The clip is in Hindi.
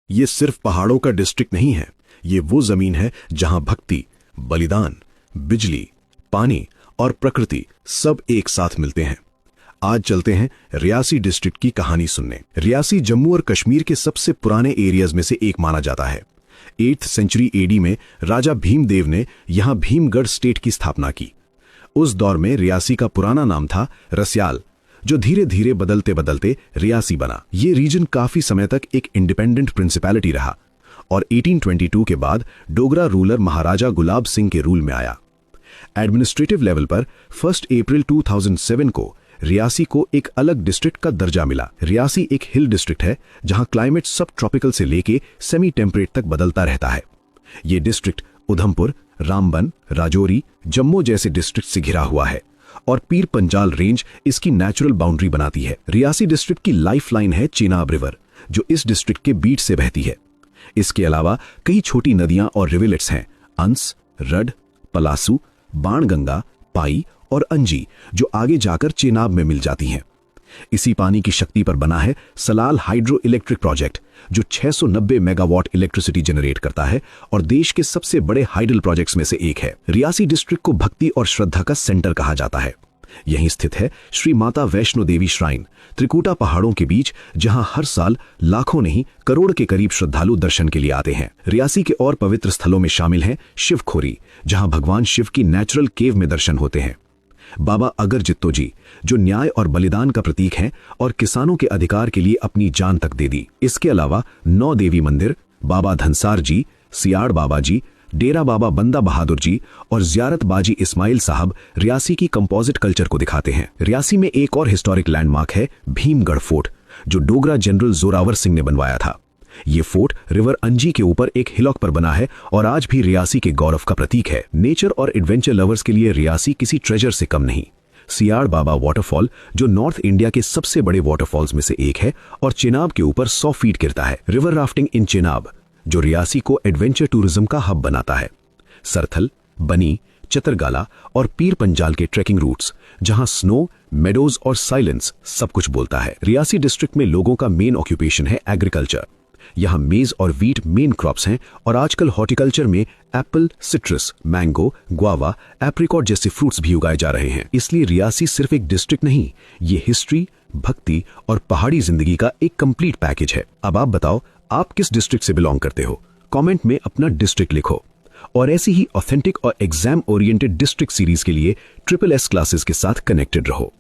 ये सिर्फ पहाड़ों का डिस्ट्रिक्ट नहीं है, ये वो जमीन है जहां भक्ति, बलिदान, बिजली, पानी और प्रकृति सब एक साथ मिलते हैं। आज चलते हैं रियासी डिस्ट्रिक्ट की कहानी सुनने। रियासी जम्मू और कश्मीर के सबसे पुराने एरियाज में से एक माना जाता है। 8th सेंचुरी एडी में राजा भीमदेव ने यहां भीमगढ़ स्टेट की स्थापना की। उस दौर में रियासी का पुराना नाम था रसियाल, जो धीरे धीरे बदलते बदलते रियासी बना। ये रीजन काफी समय तक एक इंडिपेंडेंट प्रिंसिपैलिटी रहा और 1822 के बाद डोगरा रूलर महाराजा गुलाब सिंह के रूल में आया। एडमिनिस्ट्रेटिव लेवल पर 1 अप्रैल 2007 को रियासी को एक अलग डिस्ट्रिक्ट का दर्जा मिला। रियासी एक हिल डिस्ट्रिक्ट है जहां क्लाइमेट सब ट्रॉपिकल से लेके सेमी टेम्परेट तक बदलता रहता है। ये डिस्ट्रिक्ट उधमपुर, रामबन, राजौरी, जम्मू जैसे डिस्ट्रिक्ट से घिरा हुआ है और पीर पंजाल रेंज इसकी नेचुरल बाउंड्री बनाती है। रियासी डिस्ट्रिक्ट की लाइफलाइन है चेनाब रिवर, जो इस डिस्ट्रिक्ट के बीच से बहती है। इसके अलावा कई छोटी नदियां और रिवलेट्स हैं, अंस, रड, पलासू, बाणगंगा, पाई और अंजी, जो आगे जाकर चेनाब में मिल जाती हैं। इसी पानी की शक्ति पर बना है सलाल हाइड्रो इलेक्ट्रिक प्रोजेक्ट, जो 690 मेगावाट इलेक्ट्रिसिटी जनरेट करता है और देश के सबसे बड़े हाइडल प्रोजेक्ट्स में से एक है। रियासी डिस्ट्रिक्ट को भक्ति और श्रद्धा का सेंटर कहा जाता है। यहीं स्थित है श्री माता वैष्णो देवी श्राइन, त्रिकुटा पहाड़ों के बीच, जहां हर साल लाखों नहीं करोड़ के करीब श्रद्धालु दर्शन के लिए आते हैं। रियासी के और पवित्र स्थलों में शामिल हैं शिवखोरी, जहां भगवान शिव की नेचुरल केव में दर्शन होते हैं, बाबा अगर जित्तो जी, जो न्याय और बलिदान का प्रतीक हैं और किसानों के अधिकार के लिए अपनी जान तक दे दी। इसके अलावा 9 देवी मंदिर, बाबा धनसार जी, सियाड़ बाबा जी, डेरा बाबा बंदा बहादुर जी और जियारत बाजी इस्माइल साहब रियासी की कंपोजिट कल्चर को दिखाते हैं। रियासी में एक और हिस्टोरिक लैंडमार्क है भीमगढ़ फोर्ट, जो डोगरा जनरल जोरावर सिंह ने बनवाया था। ये फोर्ट रिवर अंजी के ऊपर एक हिलॉक पर बना है और आज भी रियासी के गौरव का प्रतीक है। नेचर और एडवेंचर लवर्स के लिए रियासी किसी ट्रेजर से कम नहीं। सियाड़ बाबा वाटरफॉल, जो नॉर्थ इंडिया के सबसे बड़े वाटरफॉल्स में से एक है और चेनाब के ऊपर 100 फीट गिरता है। रिवर राफ्टिंग इन चेनाब, जो रियासी को एडवेंचर टूरिज्म का हब बनाता है। सरथल, बनी, चतरगाला और पीर पंजाल के ट्रेकिंग रूट्स, जहां स्नो, मेडोज और साइलेंस सब कुछ बोलता है। रियासी डिस्ट्रिक्ट में लोगों का मेन ऑक्यूपेशन है एग्रीकल्चर। यहाँ मेज और वीट मेन क्रॉप्स हैं और आजकल हॉर्टिकल्चर में Apple, citrus, mango, guava, apricot जैसे फ्रूट्स भी उगाए जा रहे हैं। इसलिए रियासी सिर्फ एक डिस्ट्रिक्ट नहीं, ये हिस्ट्री, भक्ति और पहाड़ी जिंदगी का एक कंप्लीट पैकेज है। अब आप बताओ, आप किस डिस्ट्रिक्ट से बिलोंग करते हो? कमेंट में अपना डिस्ट्रिक्ट लिखो। और ऐसी ही ऑथेंटिक और एग्जाम ओरिएंटेड डिस्ट्रिक्ट सीरीज के लिए SSS क्लासेस के साथ कनेक्टेड रहो।